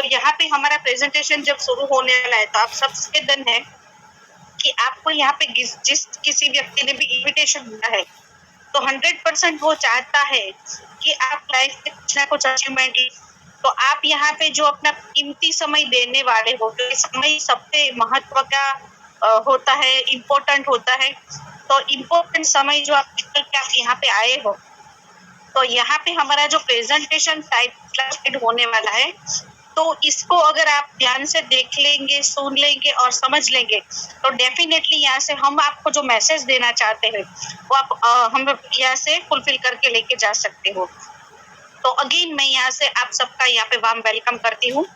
यहाँ पे हमारा प्रेजेंटेशन जब शुरू होने वाला है तो आप सबसे डन है कि आपको यहाँ पे जिस किसी व्यक्ति ने भी इनविटेशन दिया है तो 100% वो चाहता है कि आप लाइफ में कुछ ना कुछ अचीवमेंट। तो आप यहाँ पे जो अपना कीमती समय देने वाले हो, तो समय सबसे महत्व का होता है, इम्पोर्टेंट होता है। तो इम्पोर्टेंट समय जो आप निकल के आप यहाँ पे आए हो, तो यहाँ पे हमारा जो प्रेजेंटेशन टाइप होने वाला है, तो इसको अगर आप ध्यान से देख लेंगे, सुन लेंगे और समझ लेंगे, तो डेफिनेटली यहाँ से हम आपको जो मैसेज देना चाहते हैं वो आप हम यहाँ से फुलफिल करके लेके जा सकते हो। तो अगेन मैं यहाँ से आप सबका यहाँ पे वार्म वेलकम करती हूँ।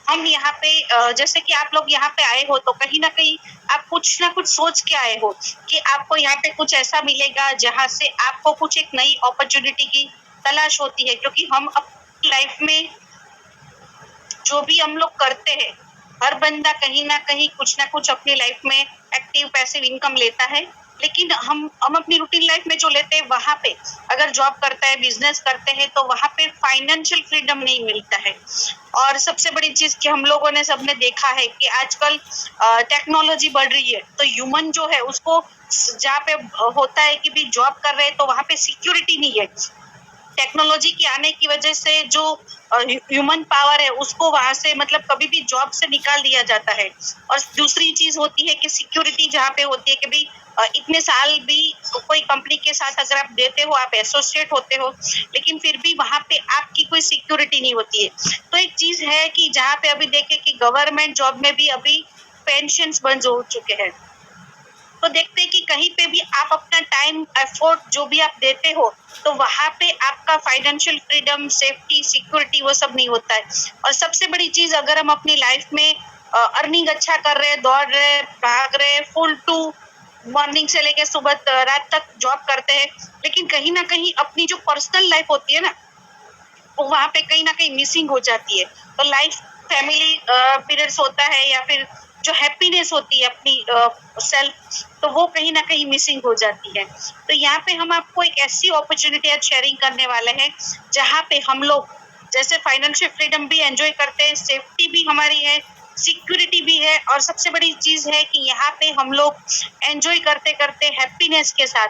हम यहाँ पे जैसे कि आप लोग यहाँ पे आए हो तो कहीं ना कहीं आप कुछ ना कुछ सोच के आए हो कि आपको यहाँ पे कुछ ऐसा मिलेगा जहाँ से आपको कुछ एक नई अपॉर्चुनिटी की तलाश होती है, क्योंकि हम अपनी लाइफ में जो भी हम लोग करते हैं, हर बंदा कहीं ना कहीं कुछ ना कुछ अपनी लाइफ में एक्टिव पैसिव इनकम लेता है। लेकिन हम अपनी रूटीन लाइफ में जो लेते हैं वहां पे अगर जॉब करता है, बिजनेस करते हैं, तो वहां पे फाइनेंशियल फ्रीडम नहीं मिलता है। और सबसे बड़ी चीज कि हम लोगों ने सबने देखा है कि आजकल टेक्नोलॉजी बढ़ रही है, तो ह्यूमन जो है उसको जहाँ पे होता है कि भी जॉब कर रहे हैं तो वहां पे सिक्योरिटी नहीं है। टेक्नोलॉजी के आने की वजह से जो ह्यूमन पावर है उसको वहां से मतलब कभी भी जॉब से निकाल दिया जाता है। और दूसरी चीज होती है कि सिक्योरिटी जहाँ पे होती है कि भाई इतने साल भी कोई कंपनी के साथ अगर आप देते हो, आप एसोसिएट होते हो, लेकिन फिर भी वहां पे आपकी कोई सिक्योरिटी नहीं होती है। तो एक चीज है कि जहाँ पे अभी देखे कि गवर्नमेंट जॉब में भी अभी पेंशन बंद हो चुके हैं, तो देखते हैं कि कहीं पे भी आप अपना टाइम एफर्ट जो भी आप देते हो, तो वहां पे आपका फाइनेंशियल फ्रीडम, सेफ्टी, सिक्योरिटी वो सब नहीं होता है। और सबसे बड़ी चीज, अगर हम अपनी लाइफ में अर्निंग अच्छा कर रहे, दौड़ रहे, भाग रहे, फुल टू मॉर्निंग से लेके सुबह रात तक जॉब करते हैं, लेकिन कहीं ना कहीं अपनी जो पर्सनल लाइफ होती है ना, वो वहां पे कहीं ना कहीं मिसिंग हो जाती है। तो लाइफ फैमिली पीरियड्स होता है या फिर जो हैप्पीनेस होती है अपनी सेल्फ, तो वो कहीं ना कहीं मिसिंग हो जाती है। तो यहाँ पे हम आपको एक ऐसी अपॉर्चुनिटी आज शेयरिंग करने वाले हैं जहाँ पे हम लोग जैसे फाइनेंशियल फ्रीडम भी एंजॉय करते हैं, सेफ्टी भी हमारी है, सिक्योरिटी भी है, और सबसे बड़ी चीज है कि यहाँ पे हम लोग एंजॉय करते करते हैप्पीनेस के साथ,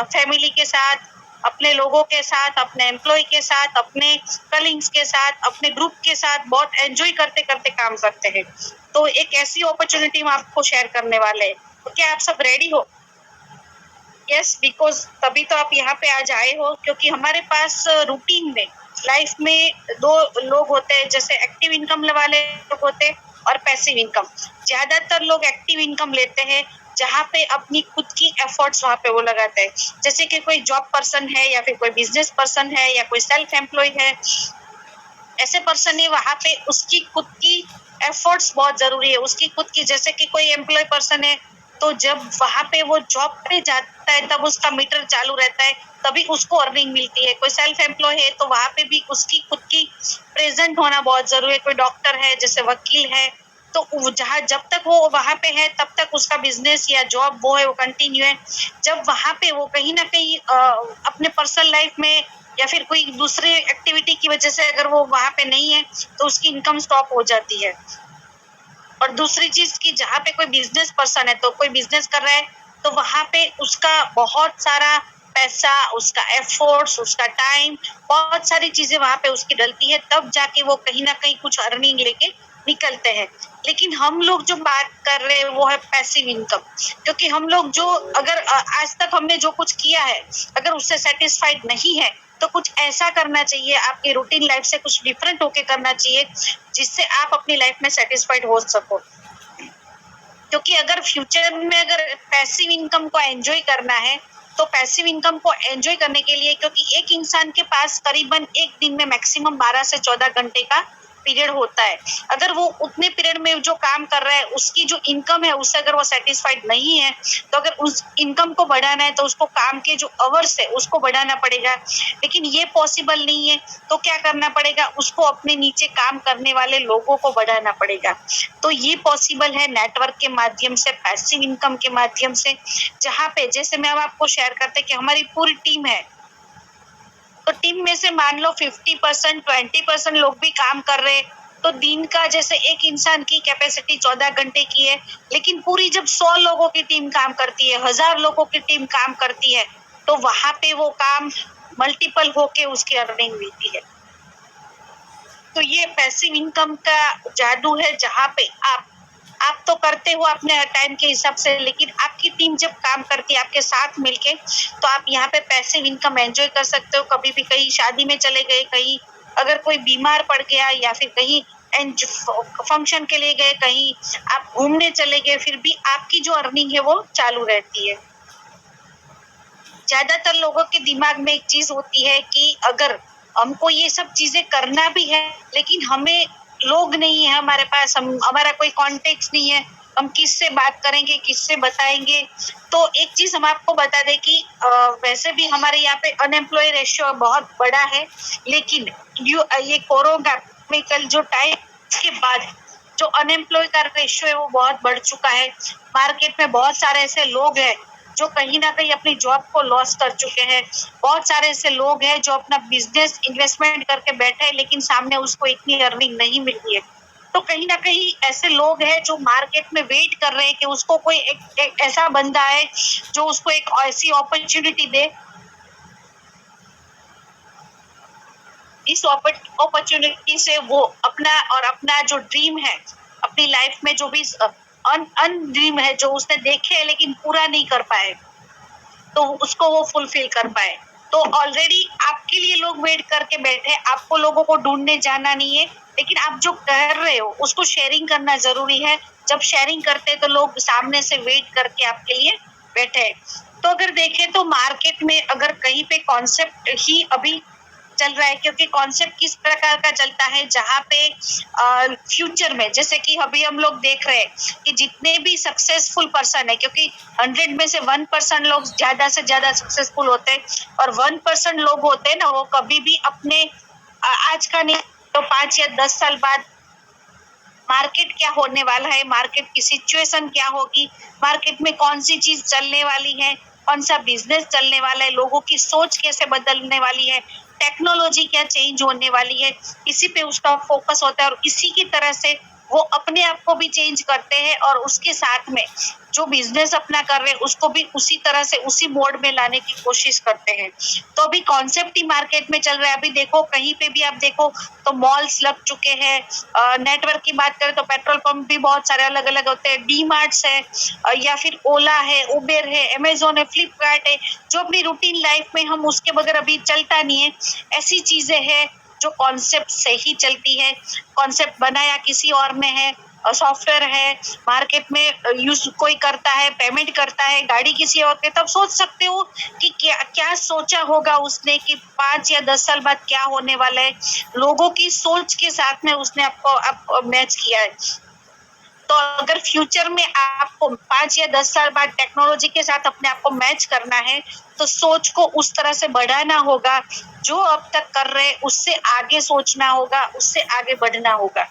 फैमिली के साथ, अपने लोगों के साथ, अपने एम्प्लॉय के साथ, अपने कलीग्स के साथ, अपने ग्रुप के साथ बहुत एंजॉय करते करते काम करते हैं। तो एक ऐसी अपॉर्चुनिटी हम आपको शेयर करने वाले हैं। तो क्या आप सब रेडी हो? यस, बिकॉज तभी तो आप यहाँ पे आज आए हो, क्योंकि हमारे पास रूटीन में लाइफ में दो लोग होते हैं, जैसे एक्टिव इनकम वाले लोग होते हैं और पैसिव इनकम। ज्यादातर लोग एक्टिव इनकम लेते हैं जहाँ पे अपनी खुद की एफर्ट्स वहाँ पे वो लगाते हैं, जैसे कि कोई जॉब पर्सन है या फिर कोई बिजनेस पर्सन है या कोई सेल्फ एम्प्लॉय है, ऐसे पर्सन है वहाँ पे उसकी खुद की एफर्ट्स बहुत जरूरी है, उसकी खुद की। जैसे कि कोई एम्प्लॉय पर्सन है तो जब वहाँ पे वो जॉब पे जाता है तब उसका मीटर चालू रहता है, तभी उसको अर्निंग मिलती है। कोई सेल्फ एम्प्लॉय है तो वहाँ पे भी उसकी खुद की प्रेजेंट होना बहुत जरूरी है। कोई डॉक्टर है, जैसे वकील है, तो जहाँ जब तक वो वहाँ पे है तब तक उसका बिजनेस या जॉब वो है वो कंटिन्यू है। जब वहाँ पे वो कहीं ना कहीं अपने पर्सनल लाइफ में या फिर कोई दूसरे एक्टिविटी की वजह से अगर वो वहाँ पे नहीं है तो उसकी इनकम स्टॉप हो जाती है। और दूसरी चीज की जहाँ पे कोई बिजनेस पर्सन है, तो कोई बिजनेस कर रहा है तो वहाँ पे उसका बहुत सारा पैसा, उसका एफर्ट्स, उसका टाइम, बहुत सारी चीजें वहाँ पे उसकी डलती है, तब जाके वो कहीं ना कहीं कुछ अर्निंग लेके निकलते हैं। लेकिन हम लोग जो बात कर रहे हैं वो है पैसिव इनकम, क्योंकि हम लोग जो अगर आज तक हमने जो कुछ किया है अगर उससे सेटिस्फाइड नहीं है तो कुछ ऐसा करना चाहिए, आपकी रूटीन लाइफ से कुछ डिफरेंट होके करना चाहिए जिससे आप अपनी लाइफ में सेटिस्फाइड हो सको। क्योंकि अगर फ्यूचर में अगर पैसिव इनकम को एंजॉय करना है तो पैसिव इनकम को एंजॉय करने के लिए, क्योंकि एक इंसान के पास करीबन एक दिन में मैक्सिमम 12 से 14 घंटे का पीरियड होता है, अगर वो उतने पीरियड में जो काम कर रहा है उसकी जो इनकम है उससे अगर वो सेटिस्फाइड नहीं है, तो अगर उस इनकम को बढ़ाना है तो उसको काम के जो अवर्स है उसको बढ़ाना पड़ेगा। लेकिन ये पॉसिबल नहीं है, तो क्या करना पड़ेगा, उसको अपने नीचे काम करने वाले लोगों को बढ़ाना पड़ेगा। तो ये पॉसिबल है नेटवर्क के माध्यम से, पैसिव इनकम के माध्यम से, जहाँ पे जैसे मैं आपको शेयर करते कि हमारी पूरी टीम है, तो टीम में से मान लो 50%, 20% लोग भी काम कर रहे हैं, तो दिन का जैसे एक इंसान की कैपेसिटी 14 घंटे की है, लेकिन पूरी जब 100 लोगों की टीम काम करती है, 1000 लोगों की टीम काम करती है, तो वहां पे वो काम मल्टीपल होके उसकी अर्निंग मिलती है। तो ये पैसिव इनकम का जादू है, जहाँ पे आप तो करते हो अपने टाइम के हिसाब से, लेकिन आपकी टीम जब काम करती है आपके साथ मिलके, तो आप यहाँ पे पैसिव इनकम एंजॉय कर सकते हो। कभी भी कहीं शादी में चले गए, कहीं अगर कोई बीमार पड़ गया, या फिर कहीं फंक्शन के लिए गए, कहीं आप घूमने चले गए, फिर भी आपकी जो अर्निंग है वो चालू रहती है। ज्यादातर लोगों के दिमाग में एक चीज होती है कि अगर हमको ये सब चीजें करना भी है, लेकिन हमें लोग नहीं है हमारे पास, हमारा कोई कॉन्टेक्ट नहीं है, हम किससे बात करेंगे, किससे बताएंगे। तो एक चीज हम आपको बता दें कि वैसे भी हमारे यहाँ पे अनएम्प्लॉय रेशियो बहुत बड़ा है, लेकिन ये कोरोना में कल जो टाइम के बाद जो अनएम्प्लॉय का रेशियो है वो बहुत बढ़ चुका है। मार्केट में बहुत सारे ऐसे लोग हैं जो कहीं ना कहीं अपनी जॉब को लॉस कर चुके हैं। बहुत सारे ऐसे लोग हैं जो अपना बिजनेस इन्वेस्टमेंट करके बैठे हैं, लेकिन सामने उसको इतनी अर्निंग नहीं मिल रही है। तो कहीं ना कहीं ऐसे लोग हैं जो मार्केट में वेट कर रहे हैं कि उसको कोई एक ऐसा बंदा है जो उसको एक ऐसी अपॉर्चुनिटी दे, इस अपॉर्चुनिटी से वो अपना जो ड्रीम है, अपनी लाइफ में जो भी अन ड्रीम है जो उसने देखे है लेकिन पूरा नहीं कर पाए, तो उसको वो फुलफिल कर पाए। तो ऑलरेडी आपके लिए लोग वेट करके बैठे, आपको लोगों को ढूंढने जाना नहीं है, लेकिन आप जो कर रहे हो उसको शेयरिंग करना जरूरी है। जब शेयरिंग करते हैं तो लोग सामने से वेट करके आपके लिए बैठे। तो अगर देखें तो मार्केट में अगर कहीं पे कॉन्सेप्ट ही अभी चल रहा है, क्योंकि कॉन्सेप्ट किस प्रकार का चलता है, जहाँ पे फ्यूचर में जैसे कि अभी हम लोग देख रहे हैं कि जितने भी सक्सेसफुल पर्सन है, क्योंकि 100 में से 1% लोग ज्यादा से ज्यादा सक्सेसफुल होते हैं, और 1% लोग होते हैं ना, वो कभी भी अपने आज का नहीं तो 5 या 10 साल बाद मार्केट क्या होने वाला है, मार्केट की सिचुएशन क्या होगी, मार्केट में कौन सी चीज चलने वाली है, कौन सा बिजनेस चलने वाला है, लोगों की सोच कैसे बदलने वाली है, टेक्नोलॉजी क्या चेंज होने वाली है, इसी पे उसका फोकस होता है। और इसी की तरह से वो अपने आप को भी चेंज करते हैं, और उसके साथ में जो बिजनेस अपना कर रहे हैं उसको भी उसी तरह से उसी मोड में लाने की कोशिश करते हैं। तो अभी कॉन्सेप्ट ही मार्केट में चल रहा है। अभी देखो कहीं पे भी आप देखो तो मॉल्स लग चुके हैं, नेटवर्क की बात करें तो पेट्रोल पंप भी बहुत सारे अलग अलग होते हैं, डी मार्ट्स है, या फिर ओला है, उबेर है, अमेजोन है, फ्लिपकार्ट है, जो अपनी रूटीन लाइफ में हम उसके बगैर अभी चलता नहीं है। ऐसी चीजें हैं जो कॉन्सेप्ट से ही चलती है, कॉन्सेप्ट बनाया किसी और ने है, सॉफ्टवेयर है, मार्केट में यूज कोई करता है, पेमेंट करता है, गाड़ी किसी और के, तब सोच सकते हो कि क्या क्या सोचा होगा उसने कि 5 या 10 साल बाद क्या होने वाला है। लोगों की सोच के साथ में उसने आपको मैच किया है। तो अगर फ्यूचर में आपको 5 या 10 साल बाद टेक्नोलॉजी के साथ अपने आप को मैच करना है, तो सोच को उस तरह से बढ़ाना होगा, जो अब तक कर रहे हैं उससे आगे सोचना होगा, उससे आगे बढ़ना होगा।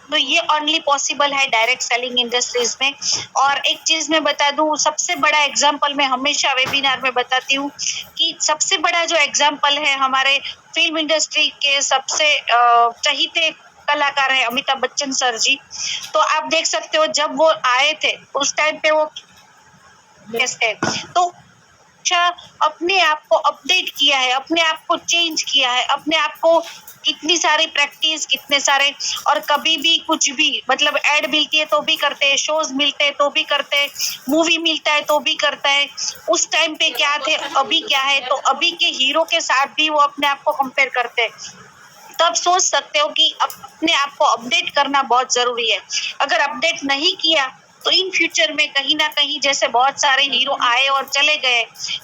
तो ये ओनली पॉसिबल है डायरेक्ट सेलिंग इंडस्ट्रीज में। और एक चीज मैं बता दूं, सबसे बड़ा एग्जांपल मैं हमेशा वेबिनार में बताती हूँ कि सबसे बड़ा जो एग्जांपल है हमारे फिल्म इंडस्ट्री के सबसे चहीते कलाकार है अमिताभ बच्चन सर जी। तो आप देख सकते हो जब वो आए थे उस टाइम पे वो थे, तो अच्छा अपने आप को अपडेट किया है, अपने आप को चेंज किया है, अपने आप को कितनी सारी प्रैक्टिस, कितने सारे, और कभी भी कुछ भी मतलब एड मिलती है तो भी करते हैं, शोज मिलते हैं तो भी करते हैं, मूवी मिलता है तो भी करता है। उस टाइम पे क्या थे, अभी क्या है, तो अभी के हीरो के साथ भी वो अपने आप को कंपेयर करते हैं। तब सोच सकते हो कि अपने आप को अपडेट करना बहुत जरूरी है। अगर अपडेट नहीं किया तो इन फ्यूचर में कहीं ना कहीं जैसे बहुत सारे हीरो आए और चले गए,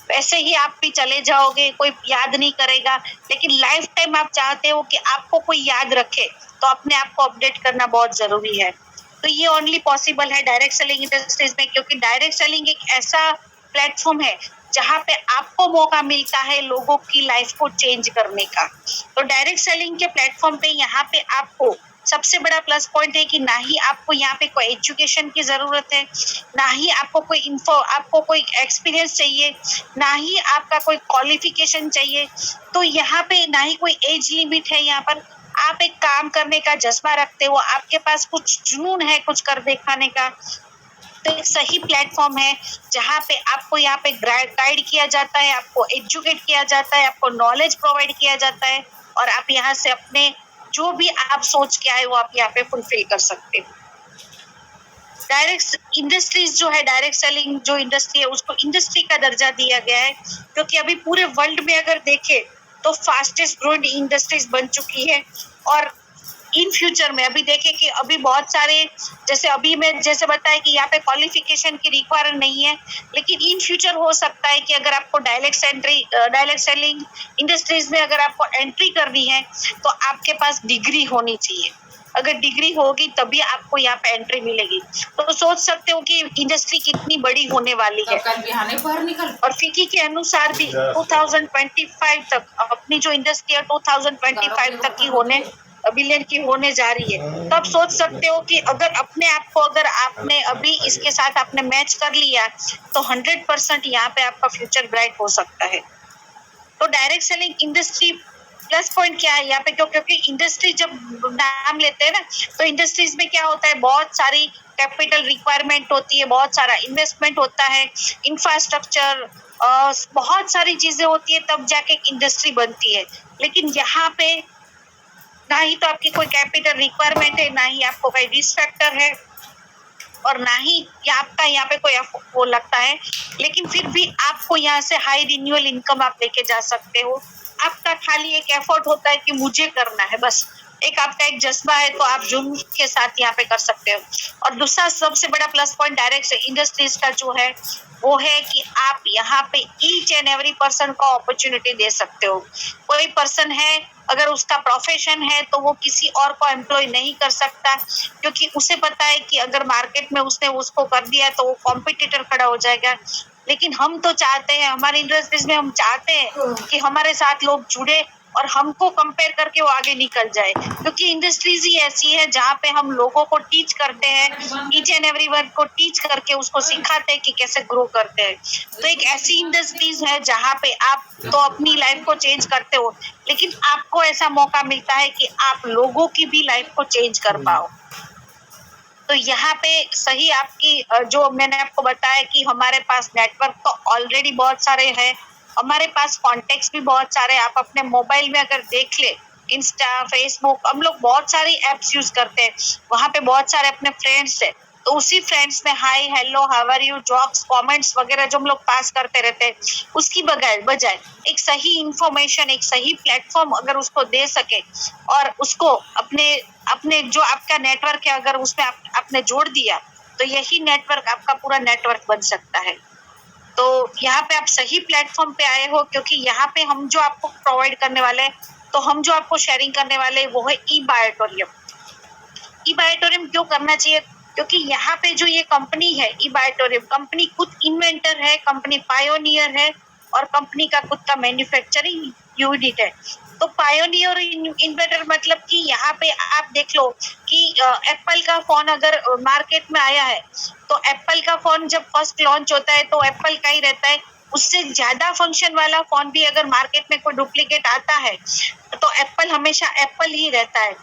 वैसे ही आप भी चले जाओगे, कोई याद नहीं करेगा। लेकिन लाइफ टाइम आप चाहते हो कि आपको कोई याद रखे, तो अपने आप को अपडेट करना बहुत जरूरी है। तो ये ओनली पॉसिबल है डायरेक्ट सेलिंग इंडस्ट्रीज में, क्योंकि डायरेक्ट सेलिंग एक ऐसा प्लेटफॉर्म है जहाँ पे आपको मौका मिलता है लोगों की लाइफ को चेंज करने का। तो डायरेक्ट सेलिंग के प्लेटफॉर्म पे यहाँ पे आपको सबसे बड़ा प्लस पॉइंट है कि ना ही आपको यहाँ पे कोई एजुकेशन की जरूरत है, ना ही आपको कोई एक्सपीरियंस चाहिए, ना ही आपका कोई क्वालिफिकेशन चाहिए। तो यहाँ पे ना ही कोई एज लिमिट है, यहाँ पर आप एक काम करने का जज्बा रखते हो, आपके पास कुछ जुनून है कुछ कर दिखाने का, तो एक सही प्लेटफॉर्म है जहाँ पे आपको यहाँ पे गाइड किया जाता है, आपको एजुकेट किया जाता है, आपको नॉलेज प्रोवाइड किया जाता है, और आप यहाँ से अपने जो भी आप सोच के आए वो आप यहाँ पे फुलफिल कर सकते हो। डायरेक्ट इंडस्ट्रीज जो है, डायरेक्ट सेलिंग जो इंडस्ट्री है उसको इंडस्ट्री का दर्जा दिया गया है, क्योंकि अभी पूरे वर्ल्ड में अगर देखें तो फास्टेस्ट ग्रोइंग इंडस्ट्रीज बन चुकी है। और इन फ्यूचर में अभी देखें कि अभी बहुत सारे, जैसे अभी मैं जैसे बताया कि यहाँ पे क्वालिफिकेशन की रिक्वायरमेंट नहीं है, लेकिन इन फ्यूचर हो सकता है कि अगर आपको डायरेक्ट सेलिंग इंडस्ट्रीज में अगर आपको एंट्री करनी है तो आपके पास डिग्री होनी चाहिए। अगर डिग्री होगी तभी आपको यहाँ पे एंट्री मिलेगी। तो सोच सकते हो कि इंडस्ट्री कितनी बड़ी होने वाली है। और फिकी के अनुसार भी 2025 तक अपनी जो इंडस्ट्री है 2025 तक की होने बिलियन की होने जा रही है। तो आप सोच सकते हो कि अगर अपने आप को अगर आपने अभी इसके साथ आपने मैच कर लिया तो 100% यहाँ पे आपका फ्यूचर ब्राइट हो सकता है। तो direct selling industry plus point क्या है यहाँ पे, क्योंकि इंडस्ट्री जब नाम लेते हैं ना तो इंडस्ट्रीज में क्या होता है, बहुत सारी कैपिटल रिक्वायरमेंट होती है, बहुत सारा इन्वेस्टमेंट होता है, इंफ्रास्ट्रक्चर, बहुत सारी चीजें होती है, तब जाके इंडस्ट्री बनती है। लेकिन यहाँ पे ना ही तो आपकी कोई कैपिटल रिक्वायरमेंट है, ना ही आपको कोई रिस्क फैक्टर है, और ना ही आपका यहाँ पे कोई वो लगता है, लेकिन फिर भी आपको यहाँ से हाई रिन्यूअल इनकम आप लेके जा सकते हो। आपका खाली एक एफर्ट होता है कि मुझे करना है, बस एक आपका एक जज्बा है तो आप जुनून के साथ यहाँ पे कर सकते हो। और दूसरा सबसे बड़ा प्लस पॉइंट डायरेक्ट इंडस्ट्रीज का जो है वो है कि आप यहाँ पे ईच एंड एवरी पर्सन को अपॉर्चुनिटी दे सकते हो। कोई पर्सन है अगर उसका प्रोफेशन है तो वो किसी और को एम्प्लॉय नहीं कर सकता, क्योंकि उसे पता है कि अगर मार्केट में उसने उसको कर दिया तो वो कॉम्पिटिटर खड़ा हो जाएगा। लेकिन हम तो चाहते हैं, हमारी इंडस्ट्रीज में हम चाहते हैं कि हमारे साथ लोग जुड़े और हमको कंपेयर करके वो आगे निकल जाए, क्योंकि इंडस्ट्रीज ही ऐसी है जहाँ पे हम लोगों को टीच करते हैं, ईच एंड एवरीवन को टीच करके उसको सिखाते हैं कि कैसे ग्रो करते हैं। तो एक ऐसी इंडस्ट्रीज है जहाँ पे आप तो अपनी लाइफ को चेंज करते हो, लेकिन आपको ऐसा मौका मिलता है कि आप लोगों की भी लाइफ को चेंज कर पाओ। तो यहाँ पे सही आपकी जो मैंने आपको बताया कि हमारे पास नेटवर्क तो ऑलरेडी बहुत सारे हैं, हमारे पास कॉन्टेक्ट्स भी बहुत सारे, आप अपने मोबाइल में अगर देख ले इंस्टा फेसबुक, हम लोग बहुत सारी एप्स यूज करते हैं, वहाँ पे बहुत सारे अपने फ्रेंड्स है, तो उसी फ्रेंड्स में hi hello how are you jokes comments वगैरह जो हम लोग पास करते रहते हैं, उसकी बजाय एक सही इंफॉर्मेशन, एक सही प्लेटफॉर्म अगर उसको दे सके और उसको अपने अपने जो आपका नेटवर्क है अगर उसमें आपने जोड़ दिया तो यही नेटवर्क आपका पूरा नेटवर्क बन सकता है। तो यहाँ पे आप सही प्लेटफॉर्म पे आए हो, क्योंकि यहाँ पे हम जो आपको प्रोवाइड करने वाले हैं, तो हम जो आपको शेयरिंग करने वाले हैं वो है ई बायोटोरियम। ई बायोटोरियम क्यों करना चाहिए, क्योंकि यहाँ पे जो ये कंपनी है ई बायोटोरियम, कंपनी खुद इन्वेंटर है, कंपनी पायोनियर है, और कंपनी का खुद का मैन्युफैक्चरिंग यूनिट है। तो पायोनियर इन्वेंटर मतलब कि यहाँ पे आप देख लो कि एप्पल का फोन अगर मार्केट में आया है तो एप्पल का फोन जब फर्स्ट लॉन्च होता है तो एप्पल का ही रहता है, उससे ज्यादा फंक्शन वाला फोन भी अगर मार्केट में कोई डुप्लीकेट आता है तो एप्पल हमेशा एप्पल ही रहता है।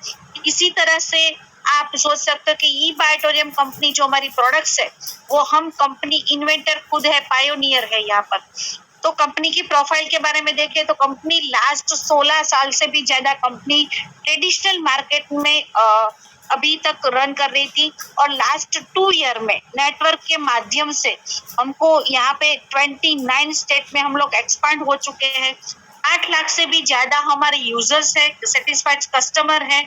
इसी तरह से आप सोच सकते हो कि ई बायोटोरियम कंपनी जो हमारी प्रोडक्ट्स है वो हम कंपनी इन्वेंटर खुद है, पायोनियर है यहाँ पर। तो कंपनी की प्रोफाइल के बारे में देखें तो कंपनी लास्ट 16 साल से भी ज्यादा कंपनी ट्रेडिशनल मार्केट में अभी तक रन कर रही थी, और लास्ट 2 ईयर में नेटवर्क के माध्यम से हमको यहाँ पे 29 स्टेट में हम लोग एक्सपांड हो चुके हैं। 8 लाख से भी ज्यादा हमारे यूजर्स है, सेटिस्फाइड कस्टमर है,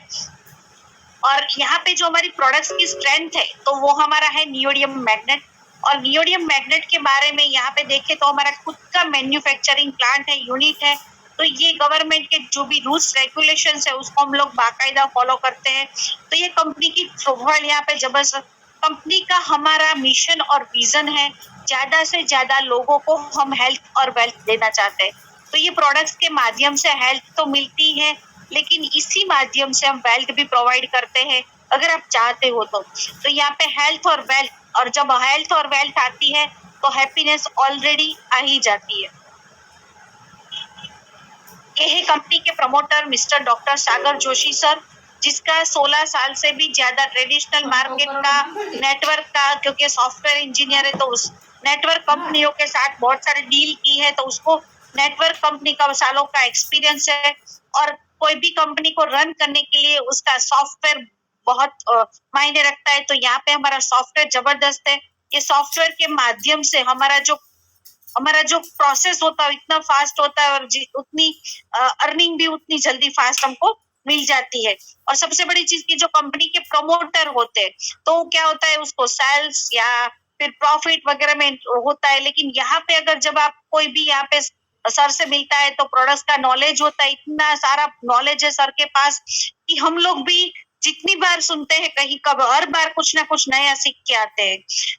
और यहाँ पे जो हमारी प्रोडक्ट्स की स्ट्रेंथ है तो वो हमारा है नियोडियम मैग्नेट। और नियोडियम मैग्नेट के बारे में यहाँ पे देखें तो हमारा खुद का मैन्युफैक्चरिंग प्लांट है, यूनिट है। तो ये गवर्नमेंट के जो भी रूल्स रेगुलेशंस है उसको हम लोग बाकायदा फॉलो करते हैं। तो ये कंपनी की प्रोफाइल यहाँ पे जबरदस्त। कंपनी का हमारा मिशन और विजन है ज्यादा से ज्यादा लोगों को हम हेल्थ और वेल्थ देना चाहते हैं। तो ये प्रोडक्ट्स के माध्यम से हेल्थ तो मिलती है, लेकिन इसी माध्यम से हम वेल्थ भी प्रोवाइड करते हैं अगर आप चाहते हो तो यहाँ पे हेल्थ और वेल्थ, और जब हेल्थ और वेल्थ आती है तो हैप्पीनेस ऑलरेडी आ ही जाती है। केहे कंपनी के प्रमोटर मिस्टर डॉक्टर सागर जोशी सर, जिसका 16 साल से भी ज्यादा ट्रेडिशनल मार्केट का नेटवर्क का, क्योंकि सॉफ्टवेयर इंजीनियर है तो उस नेटवर्क कंपनियों के साथ बहुत सारे डील की है, तो उसको नेटवर्क कंपनी का सालों का एक्सपीरियंस है। और कोई भी कंपनी को रन करने के लिए उसका सॉफ्टवेयर बहुत मायने रखता है। तो यहाँ पे हमारा सॉफ्टवेयर जबरदस्त है। ये सॉफ्टवेयर के माध्यम से हमारा जो प्रोसेस होता है इतना फास्ट होता है, और उतनी अर्निंग भी उतनी जल्दी फास्ट हमको मिल जाती है। और सबसे बड़ी चीज की जो कंपनी के प्रमोटर होते हैं, तो क्या होता है उसको सेल्स या फिर प्रॉफिट वगैरह में होता है। लेकिन यहाँ पे अगर जब आप कोई भी यहाँ पे सर से मिलता है तो प्रोडक्ट्स का नॉलेज होता है, इतना सारा नॉलेज है सर के पास कि हम लोग भी जितनी बार सुनते हैं कहीं कब हर बार कुछ ना कुछ नया सीख के आते हैं।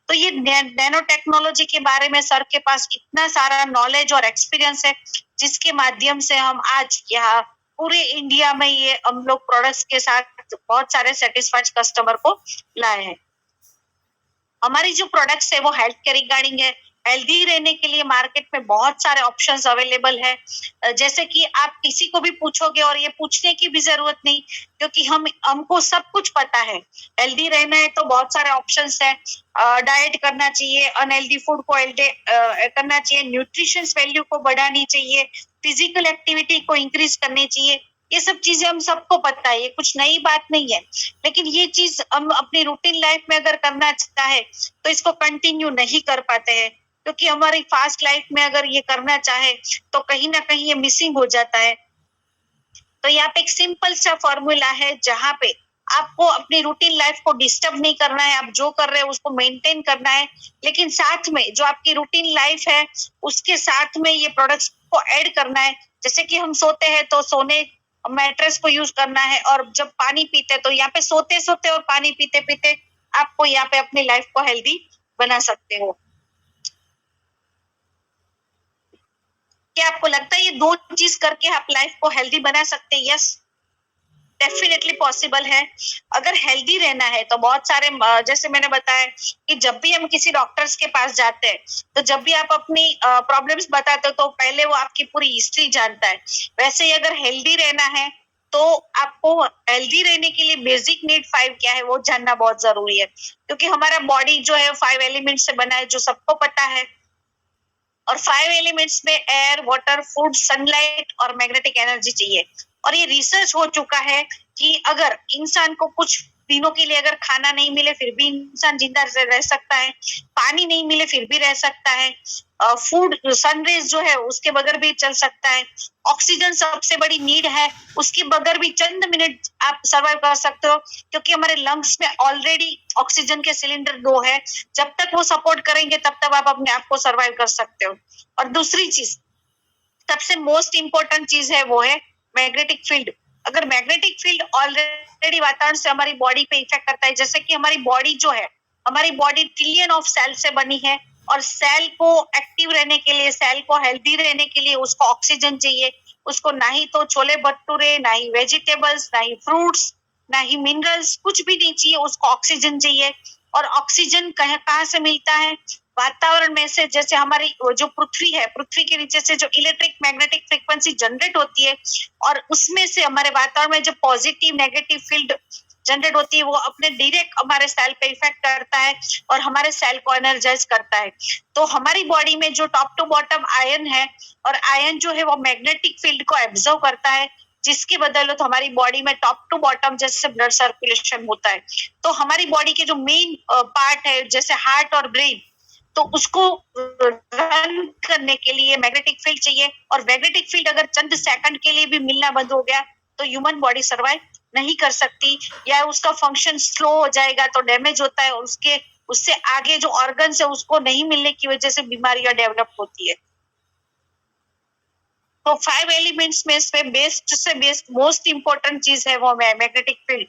तो ये नैनो टेक्नोलॉजी के बारे में सर के पास इतना सारा नॉलेज और एक्सपीरियंस है, जिसके माध्यम से हम आज यहाँ पूरे इंडिया में ये हम लोग प्रोडक्ट्स के साथ बहुत सारे सेटिस्फाइड कस्टमर को लाए हैं। हमारी जो प्रोडक्ट्स है वो हेल्थ के रिगार्डिंग है। हेल्दी रहने के लिए मार्केट में बहुत सारे ऑप्शंस अवेलेबल है। जैसे कि आप किसी को भी पूछोगे, और ये पूछने की भी जरूरत नहीं, क्योंकि हमको सब कुछ पता है। हेल्दी रहना है तो बहुत सारे ऑप्शंस है। डाइट करना चाहिए, अनहेल्दी फूड को करना चाहिए, न्यूट्रिशन वैल्यू को बढ़ानी चाहिए, फिजिकल एक्टिविटी को इंक्रीज करनी चाहिए। ये सब चीजें हम सबको पता है, ये कुछ नई बात नहीं है। लेकिन ये चीज हम अपनी रूटीन लाइफ में अगर करना चाहता है तो इसको कंटिन्यू नहीं कर पाते हैं, क्योंकि हमारी फास्ट लाइफ में अगर ये करना चाहे तो कहीं ना कहीं ये मिसिंग हो जाता है। तो यहाँ पे एक सिंपल सा फॉर्मूला है, जहाँ पे आपको अपनी रूटीन लाइफ को डिस्टर्ब नहीं करना है, आप जो कर रहे हैं उसको मेंटेन करना है, लेकिन साथ में जो आपकी रूटीन लाइफ है उसके साथ में ये प्रोडक्ट्स को ऐड करना है। जैसे कि हम सोते हैं तो सोने मैट्रेस को यूज करना है, और जब पानी पीते तो यहाँ पे सोते सोते और पानी पीते पीते आपको यहाँ पे अपनी लाइफ को हेल्दी बना सकते हो। क्या आपको लगता है ये दो चीज करके आप लाइफ को हेल्दी बना सकते हैं? यस, डेफिनेटली पॉसिबल है। अगर हेल्दी रहना है तो बहुत सारे, जैसे मैंने बताया कि जब भी हम किसी डॉक्टर्स के पास जाते हैं तो जब भी आप अपनी प्रॉब्लम्स बताते हो तो पहले वो आपकी पूरी हिस्ट्री जानता है। वैसे ही अगर हेल्दी रहना है तो आपको हेल्दी रहने के लिए बेसिक नीड 5 क्या है वो जानना बहुत जरूरी है, क्योंकि हमारा बॉडी जो है 5 एलिमेंट से बना है, जो सबको पता है। और 5 एलिमेंट्स में एयर, वाटर, फूड, सनलाइट और मैग्नेटिक एनर्जी चाहिए। और ये रिसर्च हो चुका है कि अगर इंसान को कुछ दिनों के लिए अगर खाना नहीं मिले फिर भी इंसान जिंदा रह सकता है, पानी नहीं मिले फिर भी रह सकता है, फूड, सनरेज जो है उसके बगैर भी चल सकता है, ऑक्सीजन सबसे बड़ी नीड है, उसके बगैर भी चंद मिनट आप सर्वाइव कर सकते हो, क्योंकि हमारे लंग्स में ऑलरेडी ऑक्सीजन के सिलेंडर 2 है। जब तक वो सपोर्ट करेंगे तब तक आप अपने आप को सर्वाइव कर सकते हो। और दूसरी चीज, सबसे मोस्ट इंपॉर्टेंट चीज है वो है मैग्नेटिक फील्ड। अगर मैग्नेटिक फील्ड ऑलरेडी वातावरण से हमारी बॉडी पे इफेक्ट करता है, जैसे कि हमारी बॉडी जो है, हमारी बॉडी ट्रिलियन ऑफ सेल से बनी है, और सेल को एक्टिव रहने के लिए, सेल को हेल्दी रहने के लिए उसको ऑक्सीजन चाहिए। उसको ना ही तो छोले भटूरे, ना ही वेजिटेबल्स, ना ही फ्रूट्स, ना ही मिनरल्स, कुछ भी नहीं चाहिए, उसको ऑक्सीजन चाहिए। और ऑक्सीजन कहाँ से मिलता है? वातावरण में से। जैसे हमारी जो पृथ्वी है, पृथ्वी के नीचे से जो इलेक्ट्रिक मैग्नेटिक फ्रीक्वेंसी जनरेट होती है, और उसमें से हमारे वातावरण में जो पॉजिटिव नेगेटिव फील्ड जनरेट होती है वो अपने डायरेक्ट हमारे सेल पे इफेक्ट करता है और हमारे सेल को एनर्जाइज करता है। तो हमारी बॉडी में जो टॉप टू बॉटम आयन है, और आयन जो है वो मैग्नेटिक फील्ड को एब्जॉर्व करता है, जिसकी बदौलत हमारी बॉडी में टॉप टू बॉटम जैसे ब्लड सर्कुलेशन होता है। तो हमारी बॉडी के जो मेन पार्ट है, जैसे हार्ट और ब्रेन, तो उसको रन करने के लिए मैग्नेटिक फील्ड चाहिए। और मैग्नेटिक फील्ड अगर चंद सेकंड के लिए भी मिलना बंद हो गया तो ह्यूमन बॉडी सर्वाइव नहीं कर सकती, या उसका फंक्शन स्लो हो जाएगा, तो डैमेज होता है, और उससे आगे जो ऑर्गन्स है उसको नहीं मिलने की वजह से बीमारियां डेवलप होती है। तो 5 एलिमेंट्स में से बेस्ट से बेस्ट मोस्ट इंपॉर्टेंट चीज है वो मैग्नेटिक फील्ड।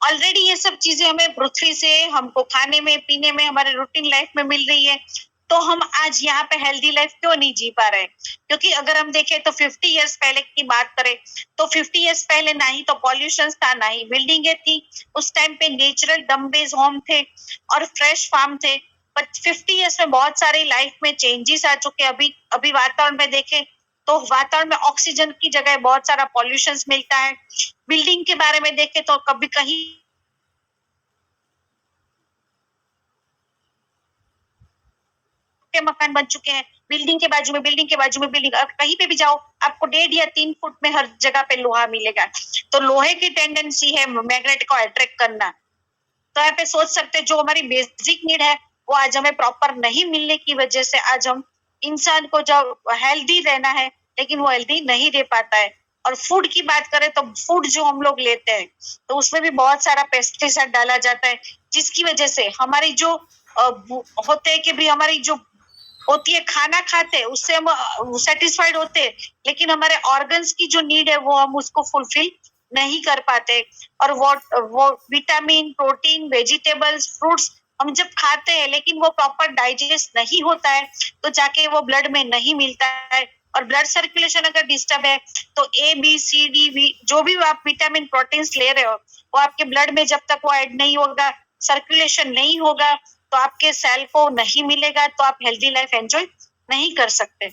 ऑलरेडी ये सब चीजें हमें पृथ्वी से, हमको खाने में, पीने में, हमारे रूटीन लाइफ में मिल रही है, तो हम आज यहाँ पे हेल्दी लाइफ क्यों नहीं जी पा रहे? क्योंकि अगर हम देखें तो 50 इयर्स पहले की बात करें तो 50 इयर्स पहले ना ही तो पॉल्यूशन था, ना ही बिल्डिंगे थी। उस टाइम पे नेचुरल डम बेस होम थे और फ्रेश फार्म थे। बट 50 इयर्स में बहुत सारी लाइफ में चेंजेस आ चुके। अभी वातावरण में देखें तो वातावरण में ऑक्सीजन की जगह बहुत सारा पॉल्यूशन मिलता है। बिल्डिंग के बारे में देखें तो कभी कहीं के मकान बन चुके हैं, बिल्डिंग के बाजू में बिल्डिंग के बाजू में बिल्डिंग, कहीं पे भी जाओ आपको 1.5 या 3 फुट में हर जगह पे लोहा मिलेगा। तो लोहे की टेंडेंसी है मैग्नेट को अट्रैक्ट करना। तो यहाँ पे सोच सकते हैं जो हमारी बेसिक नीड है वो आज हमें प्रॉपर नहीं मिलने की वजह से आज हम इंसान को जो हेल्दी रहना है लेकिन वो हेल्दी नहीं रह पाता है। और फूड की बात करें तो फूड जो हम लोग लेते हैं तो उसमें भी बहुत सारा पेस्टिसाइड डाला जाता है, जिसकी वजह से हमारी जो होते हैं कि भी हमारी जो होती है खाना खाते हैं उससे हम सेटिस्फाइड होते हैं, लेकिन हमारे ऑर्गन्स की जो नीड है वो हम उसको फुलफिल नहीं कर पाते। और वो विटामिन, प्रोटीन, वेजिटेबल्स, फ्रूट्स हम जब खाते हैं लेकिन वो प्रॉपर डाइजेस्ट नहीं होता है तो जाके वो ब्लड में नहीं मिलता है। और ब्लड सर्कुलेशन अगर डिस्टर्ब है तो ABCD जो भी आप विटामिन प्रोटीन्स ले रहे हो वो आपके ब्लड में जब तक वो ऐड नहीं होगा, सर्कुलेशन नहीं होगा तो आपके सेल को नहीं मिलेगा, तो आप हेल्दी लाइफ एंजॉय नहीं कर सकते।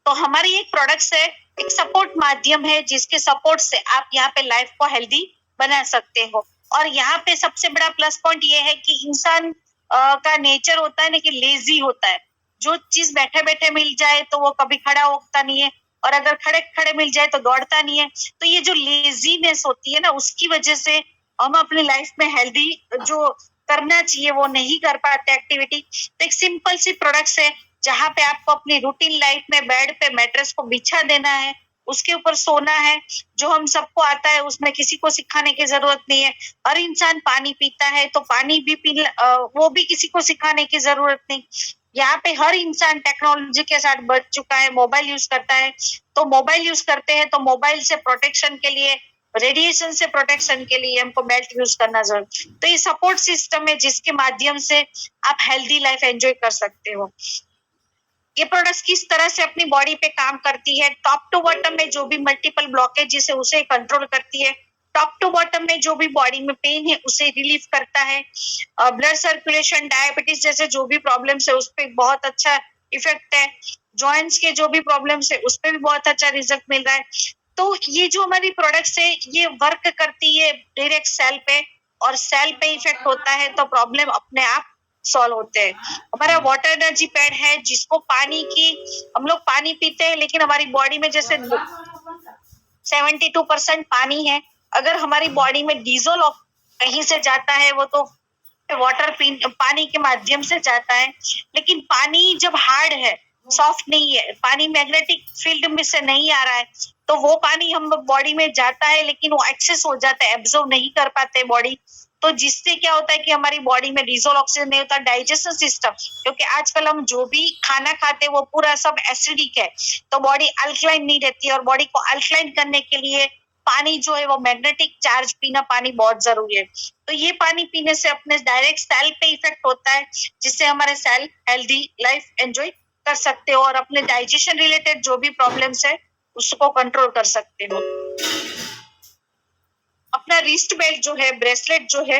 तो हमारी एक प्रोडक्ट्स है, एक सपोर्ट माध्यम है जिसके सपोर्ट से आप यहाँ पे लाइफ को हेल्दी बना सकते हो। और यहाँ पे सबसे बड़ा प्लस पॉइंट ये है कि इंसान का नेचर होता है ना कि लेजी होता है। जो चीज बैठे बैठे मिल जाए तो वो कभी खड़ा होता नहीं है, और अगर खड़े खड़े मिल जाए तो दौड़ता नहीं है। तो ये जो लेजीनेस होती है ना उसकी वजह से हम अपनी लाइफ में हेल्दी जो करना चाहिए वो नहीं कर पाते एक्टिविटी। तो एक सिंपल सी प्रोडक्ट्स है जहाँ पे आपको अपनी रूटीन लाइफ में बेड पे मैट्रेस को बिछा देना है, उसके ऊपर सोना है, जो हम सबको आता है, उसमें किसी को सिखाने की जरूरत नहीं है। हर इंसान पानी पीता है तो पानी भी वो भी किसी को सिखाने की जरूरत नहीं। यहाँ पे हर इंसान टेक्नोलॉजी के साथ बढ़ चुका है, मोबाइल यूज करता है, तो मोबाइल यूज करते हैं तो मोबाइल से प्रोटेक्शन के लिए, रेडिएशन से प्रोटेक्शन के लिए हमको बेल्ट यूज करना जरूरी। तो ये सपोर्ट सिस्टम है जिसके माध्यम से आप हेल्दी लाइफ एंजॉय कर सकते हो। ये प्रोडक्ट्स किस तरह से अपनी बॉडी पे काम करती है, टॉप टू बॉटम में जो भी मल्टीपल ब्लॉकेज है उसे कंट्रोल करती है, टॉप टू बॉटम में जो भी बॉडी में पेन है उसे रिलीफ करता है, ब्लड सर्कुलेशन, डायबिटीज जैसे जो भी प्रॉब्लम्स है उस पर बहुत अच्छा इफेक्ट है, जॉइंट्स के जो भी प्रॉब्लम्स है उस पर भी बहुत अच्छा रिजल्ट मिल रहा है। तो ये जो हमारी प्रोडक्ट्स है ये वर्क करती है डायरेक्ट सेल पे, और सेल पे इफेक्ट होता है तो प्रॉब्लम अपने आप सॉल्व होते हैं। हमारा वाटर एनर्जी पैड है जिसको पानी की, हम लोग पानी पीते हैं लेकिन हमारी बॉडी में जैसे 72% पानी है, अगर हमारी बॉडी में डीजल कहीं से जाता है वो तो वाटर पानी के माध्यम से जाता है। लेकिन पानी जब हार्ड है, सॉफ्ट नहीं है, पानी मैग्नेटिक फील्ड में से नहीं आ रहा है, तो वो पानी हम बॉडी में जाता है लेकिन वो एक्सेस हो जाता है, एब्जॉर्ब नहीं कर पाते बॉडी। तो जिससे क्या होता है कि हमारी बॉडी में डिजोल ऑक्सीजन नहीं होता, डाइजेशन सिस्टम, क्योंकि आजकल हम जो भी खाना खाते हैं वो पूरा सब एसिडिक है, तो बॉडी अल्कलाइन नहीं रहती है, और बॉडी को अल्कलाइन करने के लिए पानी जो है वो मैग्नेटिक चार्ज पीना पानी बहुत जरूरी है। तो ये पानी पीने से अपने डायरेक्ट सेल पे इफेक्ट होता है, जिससे हमारे सेल हेल्दी लाइफ एंजॉय कर सकते हो और अपने डाइजेशन रिलेटेड जो भी प्रॉब्लम्स है उसको कंट्रोल कर सकते हो। अपना रिस्ट बेल्ट जो है, ब्रेसलेट जो है,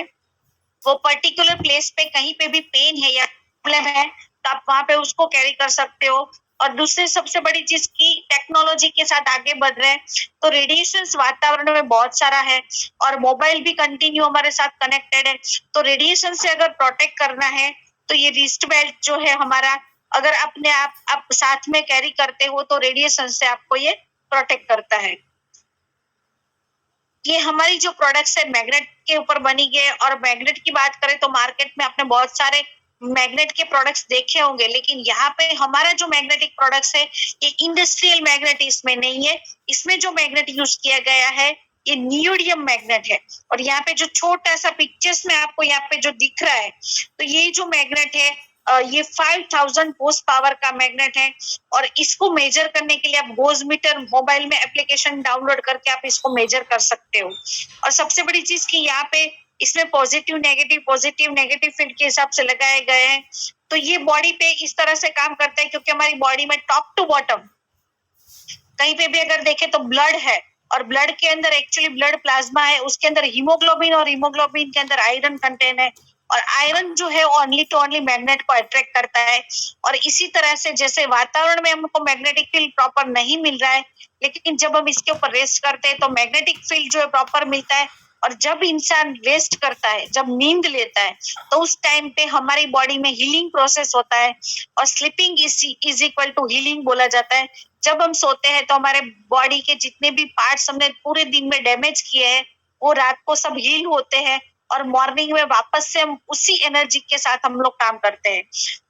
वो पर्टिकुलर प्लेस पे कहीं पे भी पेन है या प्रॉब्लम है तो आप वहां पे उसको कैरी कर सकते हो। और दूसरी सबसे बड़ी चीज की टेक्नोलॉजी के साथ आगे बढ़ रहे हैं तो रेडिएशन वातावरण में बहुत सारा है, और मोबाइल भी कंटिन्यू हमारे साथ कनेक्टेड है, तो रेडिएशन से अगर प्रोटेक्ट करना है तो ये रिस्ट बेल्ट जो है हमारा, अगर अपने आप साथ में कैरी करते हो तो रेडिएशन से आपको ये प्रोटेक्ट करता है। ये हमारी जो प्रोडक्ट्स है मैग्नेट के ऊपर बनी गई, और मैग्नेट की बात करें तो मार्केट में आपने बहुत सारे मैग्नेट के प्रोडक्ट्स देखे होंगे, लेकिन यहाँ पे हमारा जो मैग्नेटिक प्रोडक्ट्स है ये इंडस्ट्रियल मैग्नेट इसमें नहीं है। इसमें जो मैग्नेट यूज किया गया है ये नियोडियम मैग्नेट है, और यहाँ पे जो छोटा सा पिक्चर्स में आपको यहाँ पे जो दिख रहा है तो ये जो मैग्नेट है ये 5000 होर्स पावर का मैग्नेट है, और इसको मेजर करने के लिए आप गोज मीटर मोबाइल में एप्लीकेशन डाउनलोड करके आप इसको मेजर कर सकते हो। और सबसे बड़ी चीज की यहाँ पे इसमें पॉजिटिव नेगेटिव फील्ड के हिसाब से लगाए गए हैं। तो ये बॉडी पे इस तरह से काम करता है क्योंकि हमारी बॉडी में टॉप टू बॉटम कहीं पे भी अगर देखें तो ब्लड है, और ब्लड के अंदर एक्चुअली ब्लड प्लाज्मा है, उसके अंदर हीमोग्लोबिन, और हीमोग्लोबिन के अंदर आयरन कंटेन है, और आयरन जो है ओनली टू ओनली मैग्नेट को अट्रैक्ट करता है। और इसी तरह से जैसे वातावरण में हमको मैग्नेटिक फील्ड प्रॉपर नहीं मिल रहा है, लेकिन जब हम इसके ऊपर रेस्ट करते हैं तो मैग्नेटिक फील्ड जो है प्रॉपर मिलता है। और जब इंसान रेस्ट करता है, जब नींद लेता है, तो उस टाइम पे हमारी बॉडी में हीलिंग प्रोसेस होता है। और sleeping is equal to healing बोला जाता है। जब हम सोते हैं तो हमारे बॉडी के जितने भी पार्ट्स हमने पूरे दिन में डैमेज किए हैं, वो रात को सब हील होते हैं और मॉर्निंग में वापस से हम उसी एनर्जी के साथ हम लोग काम करते हैं।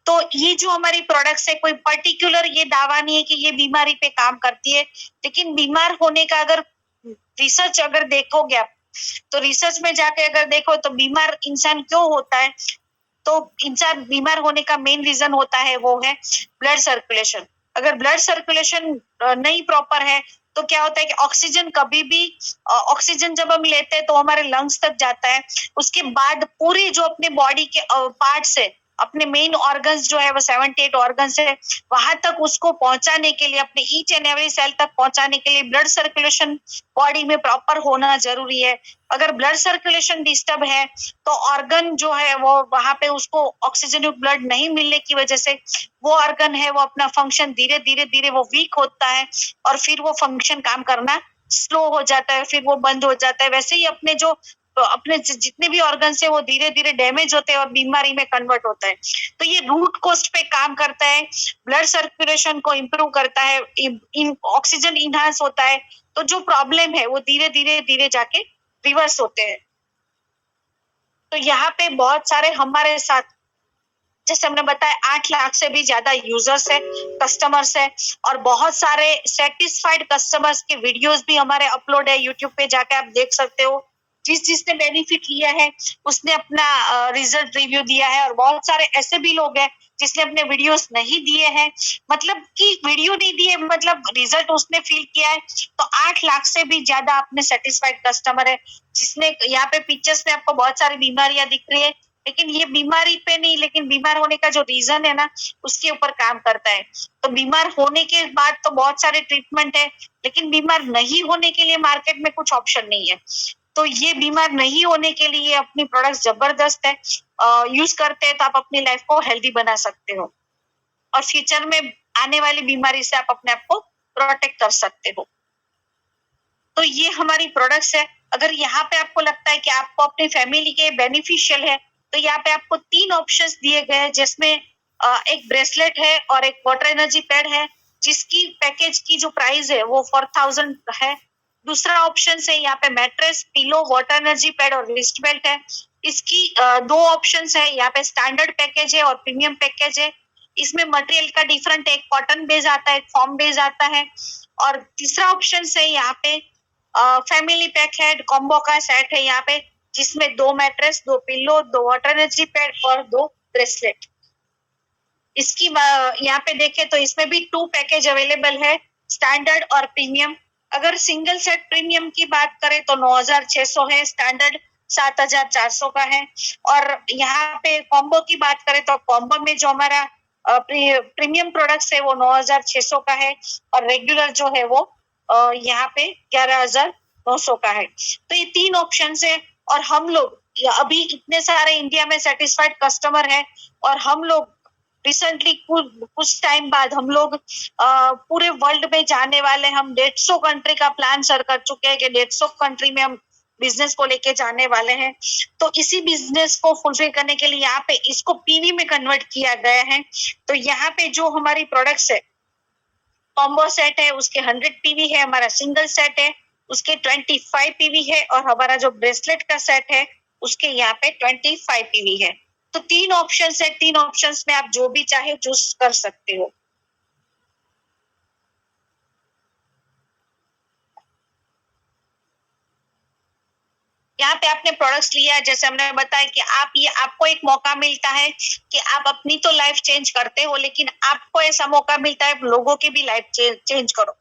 तो ये जो हमारी प्रोडक्ट्स है, कोई पर्टिकुलर ये दावा नहीं है कि ये बीमारी पे काम करती है, लेकिन बीमार होने का अगर रिसर्च अगर देखोगे आप, तो रिसर्च में जाके अगर देखो तो बीमार इंसान क्यों होता है, तो इंसान बीमार होने का मेन रीजन होता है वो है ब्लड सर्कुलेशन। अगर ब्लड सर्कुलेशन नहीं प्रॉपर है तो क्या होता है कि ऑक्सीजन कभी भी ऑक्सीजन जब हम लेते हैं तो हमारे लंग्स तक जाता है। उसके बाद पूरी जो अपने बॉडी के पार्ट्स है, अपने मेन ऑर्गन्स जो है वो 78 ऑर्गन्स है, वहां तक उसको पहुंचाने के लिए, अपने ईच एंड एवरी सेल तक पहुंचाने के लिए ब्लड सर्कुलेशन बॉडी में प्रॉपर होना जरूरी है। अगर ब्लड सर्कुलेशन डिस्टर्ब है तो ऑर्गन जो है वो वहां पे उसको ऑक्सीजन युक्त ब्लड नहीं मिलने की वजह से वो ऑर्गन है वो अपना फंक्शन धीरे धीरे धीरे वो वीक होता है और फिर वो फंक्शन काम करना स्लो हो जाता है, फिर वो बंद हो जाता है। वैसे ही अपने जो अपने जितने भी ऑर्गन है वो धीरे धीरे डैमेज होते हैं और बीमारी में कन्वर्ट होता है। तो ये रूट कोस्ट पे काम करता है, ब्लड सर्कुलेशन को इम्प्रूव करता है, ऑक्सीजन इनहांस होता है, तो जो प्रॉब्लम है वो धीरे धीरे धीरे जाके रिवर्स होते हैं। तो यहाँ पे बहुत सारे हमारे साथ, जैसे हमने बताया 8 लाख से भी ज्यादा यूजर्स है, कस्टमर्स है, और बहुत सारे सेटिस्फाइड कस्टमर्स के वीडियोस भी हमारे अपलोड है यूट्यूब पे, जाके आप देख सकते हो। जिसने बेनिफिट लिया है उसने अपना रिजल्ट रिव्यू दिया है, और बहुत सारे ऐसे भी लोग हैं जिसने अपने वीडियोस नहीं दिए हैं, मतलब कि वीडियो नहीं दिए मतलब रिजल्ट उसने फील किया है। तो 8 लाख से भी ज्यादा अपने सेटिस्फाइड कस्टमर है, जिसने यहाँ पे पिक्चर्स में आपको बहुत सारी बीमारियां दिख रही है, लेकिन ये बीमारी पे नहीं, लेकिन बीमार होने का जो रीजन है ना उसके ऊपर काम करता है। तो बीमार होने के बाद तो बहुत सारे ट्रीटमेंट है, लेकिन बीमार नहीं होने के लिए मार्केट में कुछ ऑप्शन नहीं है। तो ये बीमार नहीं होने के लिए अपनी प्रोडक्ट जबरदस्त है, यूज करते हैं तो आप अपनी लाइफ को हेल्दी बना सकते हो और फ्यूचर में आने वाली बीमारी से आप अपने आप को प्रोटेक्ट कर सकते हो। तो ये हमारी प्रोडक्ट्स है। अगर यहाँ पे आपको लगता है कि आपको अपनी फैमिली के बेनिफिशियल है, तो यहाँ पे आपको 3 ऑप्शंस दिए गए हैं, जिसमें एक ब्रेसलेट है और एक वाटर एनर्जी पैड है, जिसकी पैकेज की जो प्राइस है वो 4000 है। दूसरा ऑप्शन है यहाँ पे mattress, pillow, water energy pad और रिस्ट बेल्ट है। इसकी 2 ऑप्शंस है, यहाँ पे स्टैंडर्ड पैकेज है और प्रीमियम पैकेज है। इसमें मटेरियल का डिफरेंट है, एक कॉटन बेस आता है, एक फॉर्म बेस आता है। और तीसरा ऑप्शन है यहाँ पे फैमिली पैक है, कॉम्बो का सेट है यहाँ पे, जिसमें 2 mattress, 2 pillow, 2 water energy pad और 2 ब्रेसलेट। इसकी यहाँ पे देखें तो इसमें भी 2 पैकेज अवेलेबल है, स्टैंडर्ड और प्रीमियम। अगर सिंगल सेट प्रीमियम की बात करें तो 9600 है, स्टैंडर्ड 7400 का है। और यहाँ पे कॉम्बो की बात करें तो कॉम्बो में जो हमारा प्रीमियम प्रोडक्ट्स है वो 9600 का है, और रेगुलर जो है वो यहाँ पे 11900 का है। तो ये 3 ऑप्शन है, और हम लोग अभी इतने सारे इंडिया में सेटिस्फाइड कस्टमर है, और हम लोग रिसेंटली कुछ टाइम बाद हम लोग पूरे वर्ल्ड में जाने वाले, हम 150 कंट्री का प्लान सर कर चुके हैं कि 150 कंट्री में हम बिजनेस को लेके जाने वाले हैं। तो इसी बिजनेस को फुलफिल करने के लिए यहाँ पे इसको पीवी में कन्वर्ट किया गया है। तो यहाँ पे जो हमारी प्रोडक्ट्स है, कॉम्बो सेट है उसके 100 पीवी है, हमारा सिंगल सेट है उसके 25 पीवी है, और हमारा जो ब्रेसलेट का सेट है उसके यहाँ पे 25 पीवी है। तो 3 ऑप्शन है, 3 ऑप्शन में आप जो भी चाहे चूज कर सकते हो। यहाँ पे आपने प्रोडक्ट्स लिया है, जैसे हमने बताया कि आपको एक मौका मिलता है कि आप अपनी तो लाइफ चेंज करते हो, लेकिन आपको ऐसा मौका मिलता है लोगों की भी लाइफ चेंज करो।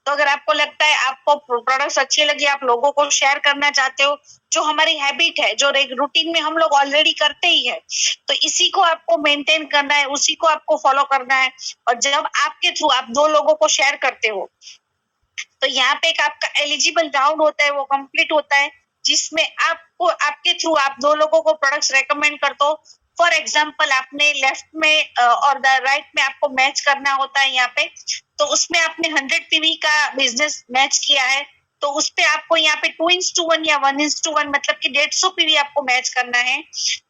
तो अगर आपको लगता है आपको प्रोडक्ट्स अच्छे लगे, आप लोगों को शेयर करना चाहते हो, जो हमारी हैबिट है, जो रूटीन में हम लोग ऑलरेडी करते ही है, तो इसी को आपको मेंटेन करना है, उसी को आपको फॉलो करना है। और जब आपके थ्रू आप 2 लोगों को शेयर करते हो, तो यहाँ पे एक आपका एलिजिबल राउंड होता है, वो कंप्लीट होता है, जिसमें आपको आपके थ्रू आप 2 लोगों को प्रोडक्ट्स रेकमेंड करते हो। फॉर एग्जाम्पल आपने लेफ्ट में और द राइट में आपको मैच करना होता है यहाँ पे, तो उसमें आपने 100 पीवी का बिजनेस मैच किया है, तो उस पे आपको यहाँ पे 2:1 या 1:1 मतलब कि 150 पीवी आपको मैच करना है।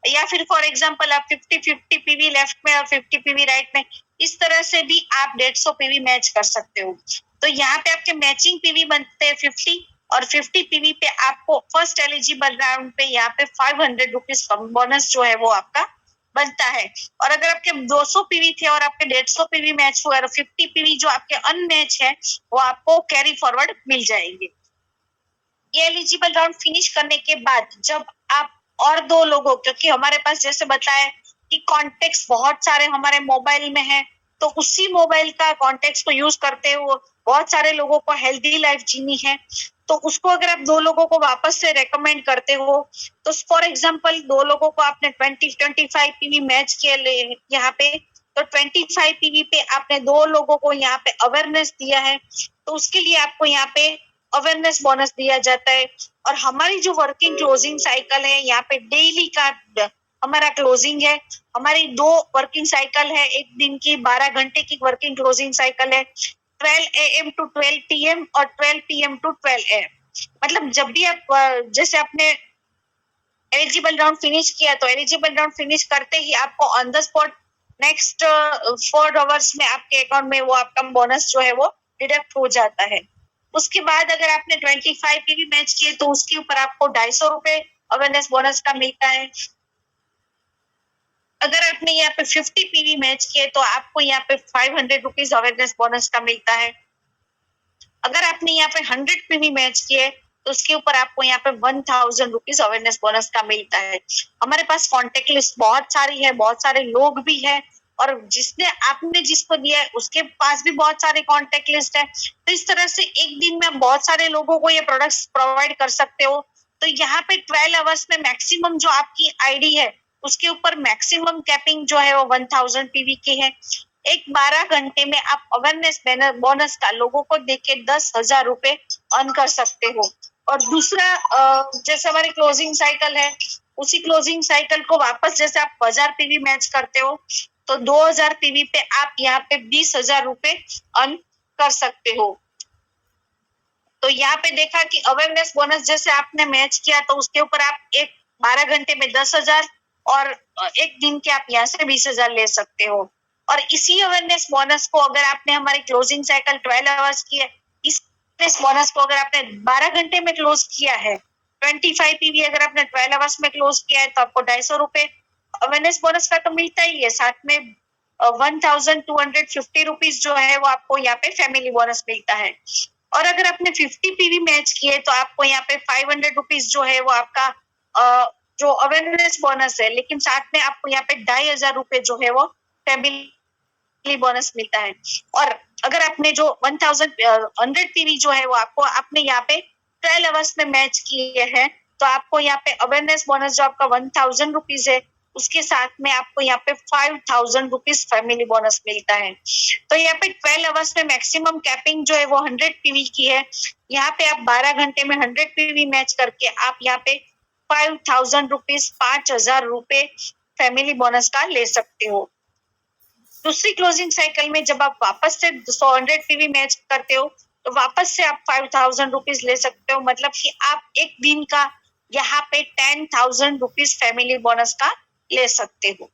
या फिर फॉर एग्जाम्पल आप 50-50 पीवी लेफ्ट में और 50 पीवी राइट में, इस तरह से भी आप 150 पीवी मैच कर सकते हो। तो यहाँ पे आपके मैचिंग पीवी बनते हैं 50, और 50 पीवी पे आपको फर्स्ट एलिजिबल राउंड पे यहाँ पे 500 रुपीज बोनस जो है वो आपका बनता है। और अगर आपके 200 पीवी थे और आपके 150 पीवी मैच हुआ और 50 पीवी जो आपके अनमैच है वो आपको कैरी फॉरवर्ड मिल जाएंगे। ये एलिजिबल राउंड फिनिश करने के बाद जब आप और 2 लोगों, क्योंकि हमारे पास जैसे बताया कि कॉन्टेक्ट बहुत सारे हमारे मोबाइल में है, तो उसी मोबाइल का कॉन्टेक्ट को यूज करते हुए बहुत सारे लोगों को हेल्दी लाइफ जीनी है, तो उसको अगर आप 2 लोगों को वापस से रेकमेंड करते हो, तो फॉर एग्जाम्पल 2 लोगों को आपने 20-25 पीवी मैच किया यहाँ पे, तो 25 पीवी पे आपने 2 लोगों को यहाँ पे अवेयरनेस दिया है, तो उसके लिए आपको यहाँ पे अवेयरनेस बोनस दिया जाता है। और हमारी जो वर्किंग क्लोजिंग साइकिल है यहाँ पे डेली का हमारा क्लोजिंग है, हमारी 2 वर्किंग साइकिल है, एक दिन की 12 घंटे की वर्किंग क्लोजिंग साइकिल है, 12 AM to 12 PM और 12 PM to 12 AM। मतलब जब भी आप जैसे आपने एलिजिबल राउंड फिनिश किया, तो एलिजिबल राउंड फिनिश करते ही आपको on the spot next 4 hours में आपके अकाउंट में वो आपका बोनस जो है वो डिडक्ट हो जाता है। उसके बाद अगर आपने 25 पीवी मैच किए तो उसके ऊपर आपको 250 रुपए अवेयरनेस बोनस का मिलता है। अगर आपने यहाँ पे 50 पीवी मैच किए तो आपको यहाँ पे 500 रुपीज अवेयरनेस बोनस का मिलता है। अगर आपने यहाँ पे 100 पीवी मैच किए तो उसके ऊपर आपको यहाँ पे 1000 रुपीज अवेयरनेस बोनस का मिलता है। हमारे पास कॉन्टेक्ट लिस्ट बहुत सारी है, बहुत सारे लोग भी है, और जिसने आपने जिसको दिया है उसके पास भी बहुत सारे कॉन्टेक्ट लिस्ट है, तो इस तरह से एक दिन में बहुत सारे लोगों को ये प्रोडक्ट्स प्रोवाइड कर सकते हो। तो यहाँ पे 12 आवर्स में मैक्सिमम जो आपकी आईडी है उसके ऊपर मैक्सिमम कैपिंग जो है वो 1000 पीवी की है। एक 12 घंटे में आप अवेयरनेस बोनस का लोगों को देके 10,000 रुपए अर्न कर सकते हो। और दूसरा जैसे हमारी क्लोजिंग साइकिल है, उसी क्लोजिंग साइकिल को वापस जैसे आप 1000 पीवी मैच करते हो, तो 2000 पीवी पे आप यहाँ पे 20,000 रुपए अर्न कर सकते हो। तो यहाँ पे देखा कि अवेयरनेस बोनस जैसे आपने मैच किया तो उसके ऊपर आप एक 12 घंटे में 10,000 और एक दिन के आप यहाँ से 20,000 ले सकते हो। और इसी अवेयरनेस बोनस को अगर आपने हमारी क्लोजिंग साइकिल 12 आवर्स की है, इस बोनस को अगर आपने 12 घंटे में क्लोज किया है, 25 पीवी अगर आपने 12 आवर्स में क्लोज किया है तो आपको 250 रुपए अवेयरनेस बोनस का तो मिलता ही है, साथ में 1250 रुपीज जो है वो आपको यहाँ पे फैमिली बोनस मिलता है। और अगर आपने 50 पीवी मैच किए तो आपको यहाँ पे 500 रुपीज जो है वो आपका जो अवेयरनेस बोनस है, लेकिन साथ में आपको यहाँ पे 2500 रुपए जो है वो फैमिली बोनस मिलता है। और अगर आपने जो 100 पीवी जो है वो आपको आपने यहाँ पे 12 आवर्स में मैच किए हैं, तो आपको यहाँ पे अवेयरनेस बोनस जो आपका 1000 रुपीज है उसके साथ में आपको यहाँ पे 5000 रुपीज फैमिली बोनस मिलता है। तो यहाँ पे 12 आवर्स में मैक्सिमम कैपिंग जो है वो 100 पीवी की है। यहाँ पे आप 12 घंटे में 100 पीवी मैच करके आप यहाँ पे 5000 रुपीज 5000 रुपए फैमिली बोनस का ले सकते हो। दूसरी क्लोजिंग साइकिल में जब आप वापस से 100 पीवी मैच करते हो तो वापस से आप 5000 रुपीज ले सकते हो, मतलब कि आप एक दिन का यहाँ पे 10,000 रुपीज फैमिली बोनस का ले सकते हो।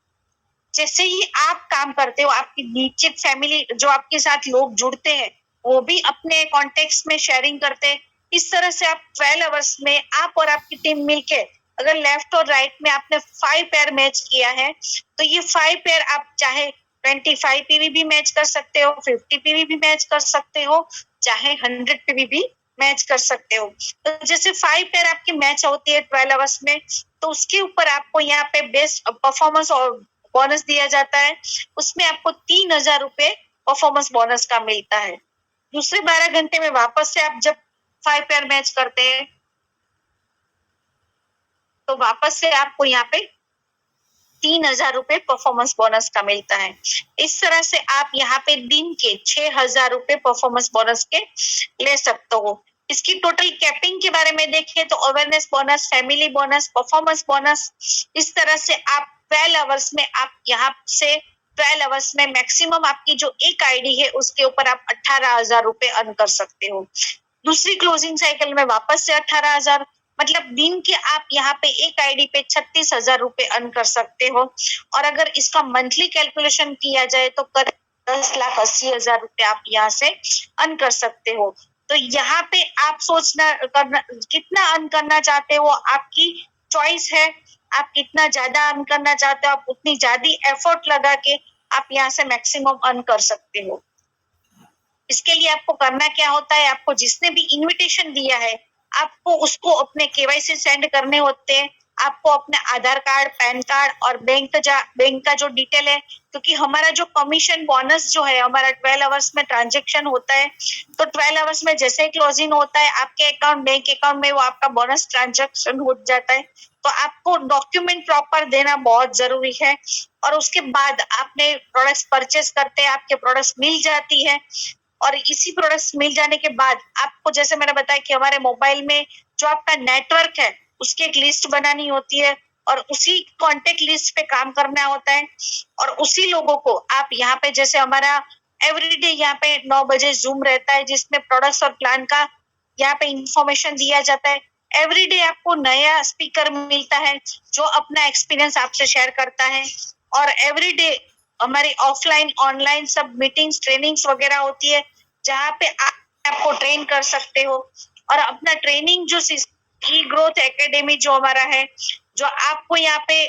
जैसे ही आप काम करते हो आपकी नीचे फैमिली जो आपके साथ लोग जुड़ते हैं वो भी अपने कॉन्टेक्ट्स में शेयरिंग करते हैं। इस तरह से आप 12 आवर्स में आप और आपकी टीम मिलके अगर लेफ्ट और राइट में आपने 5 पेयर मैच किया है तो ये 5 पेयर आप चाहे 25 पीवी भी मैच कर सकते हो, 50 पीवी भी मैच कर सकते हो, चाहे 100 पीवी भी मैच कर सकते हो। तो जैसे 5 पेयर आपकी मैच होती है 12 आवर्स में, तो उसके ऊपर आपको यहाँ पे बेस्ट परफॉर्मेंस और बोनस दिया जाता है, उसमें आपको 3000 रुपए परफॉर्मेंस बोनस का मिलता है। दूसरे 12 घंटे में वापस से आप जब 5 पेयर मैच करते हैं तो वापस से आपको यहाँ पे 3000 रुपए परफॉर्मेंस बोनस का मिलता है। इस तरह से आप यहाँ पे दिन के 6000 रुपए परफॉर्मेंस बोनस के ले सकते हो। इसकी टोटल कैपिंग के बारे में देखिए तो awareness bonus, family bonus, performance bonus, इस तरह से आप 12 आवर्स में आप यहाँ से 12 आवर्स में मैक्सिमम आपकी जो एक आईडी है उसके ऊपर आप 18,000 रुपए अर्न कर सकते हो। दूसरी क्लोजिंग साइकिल में वापस से 18,000, मतलब दिन के आप यहाँ पे एक आईडी पे 36,000 रुपए अर्न कर सकते हो। और अगर इसका मंथली कैलकुलेशन किया जाए तो कर 10,80,000 रुपए आप यहाँ से अर्न कर सकते हो। तो यहाँ पे आप सोचना करना कितना अर्न करना चाहते हो, आपकी चॉइस है। आप कितना ज्यादा अर्न करना चाहते हो, आप उतनी ज्यादा एफर्ट लगा के आप यहाँ से मैक्सिमम अर्न कर सकते हो। इसके लिए आपको करना क्या होता है, आपको जिसने भी इनविटेशन दिया है आपको उसको अपने केवाईसी सेंड करने होते हैं। आपको अपने आधार कार्ड, पैन कार्ड और बैंक का जो डिटेल है, क्योंकि हमारा जो कमीशन बोनस जो है हमारा 12 आवर्स में ट्रांजेक्शन होता है, तो 12 आवर्स में जैसे ही क्लोजिंग होता है आपके अकाउंट, बैंक अकाउंट में वो आपका बोनस ट्रांजेक्शन हो जाता है। तो आपको डॉक्यूमेंट प्रॉपर देना बहुत जरूरी है। और उसके बाद आपने प्रोडक्ट्स परचेस करते हैं, आपके प्रोडक्ट्स मिल जाती है। और इसी प्रोडक्ट्स मिल जाने के बाद आपको, जैसे मैंने बताया कि हमारे मोबाइल में जो आपका नेटवर्क है उसकी एक लिस्ट बनानी होती है और उसी कॉन्टेक्ट लिस्ट पे काम करना होता है। और उसी लोगों को आप यहाँ पे, जैसे हमारा एवरीडे यहाँ पे 9 बजे जूम रहता है जिसमें प्रोडक्ट्स और प्लान का यहाँ पे इंफॉर्मेशन दिया जाता है। एवरीडे आपको नया स्पीकर मिलता है जो अपना एक्सपीरियंस आपसे शेयर करता है। और एवरीडे हमारी ऑफलाइन ऑनलाइन सब मीटिंग्स, ट्रेनिंग्स वगैरह होती है जहाँ पे आपको ट्रेन कर सकते हो। और अपना ट्रेनिंग जो ई ग्रोथ एकेडमी जो हमारा है, जो आपको यहाँ पे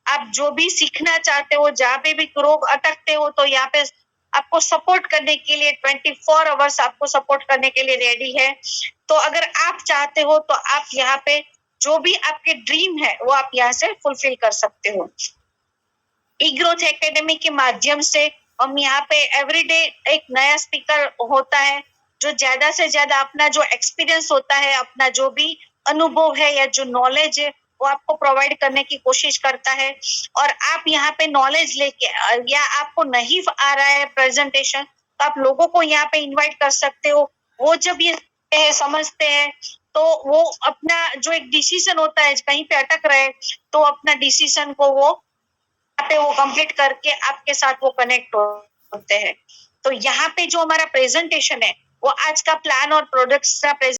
आप जो भी सीखना चाहते हो, जहाँ पे भी ग्रो अटकते हो, तो यहाँ पे आपको सपोर्ट करने के लिए 24 आवर्स आपको सपोर्ट करने के लिए रेडी है। तो अगर आप चाहते हो तो आप यहाँ पे जो भी आपके ड्रीम है वो आप यहाँ से फुलफिल कर सकते हो। ई ग्रोथ एकेडमी के माध्यम से हम यहाँ पे एवरीडे एक नया स्पीकर होता है जो ज्यादा से ज्यादा अपना जो एक्सपीरियंस होता है, अपना जो भी अनुभव है या जो नॉलेज है वो आपको प्रोवाइड करने की कोशिश करता है। और आप यहाँ पे नॉलेज लेके, या आपको नहीं आ रहा है प्रेजेंटेशन, तो आप लोगों को यहाँ पे इनवाइट कर सकते हो। वो जब ये समझते हैं तो वो अपना जो एक डिसीजन होता है, कहीं पे अटक रहे तो अपना डिसीजन को वो पे वो कंप्लीट करके आपके साथ वो कनेक्ट होते हैं। तो यहाँ पे जो हमारा प्रेजेंटेशन है वो आज का प्लान और प्रोडक्ट्स का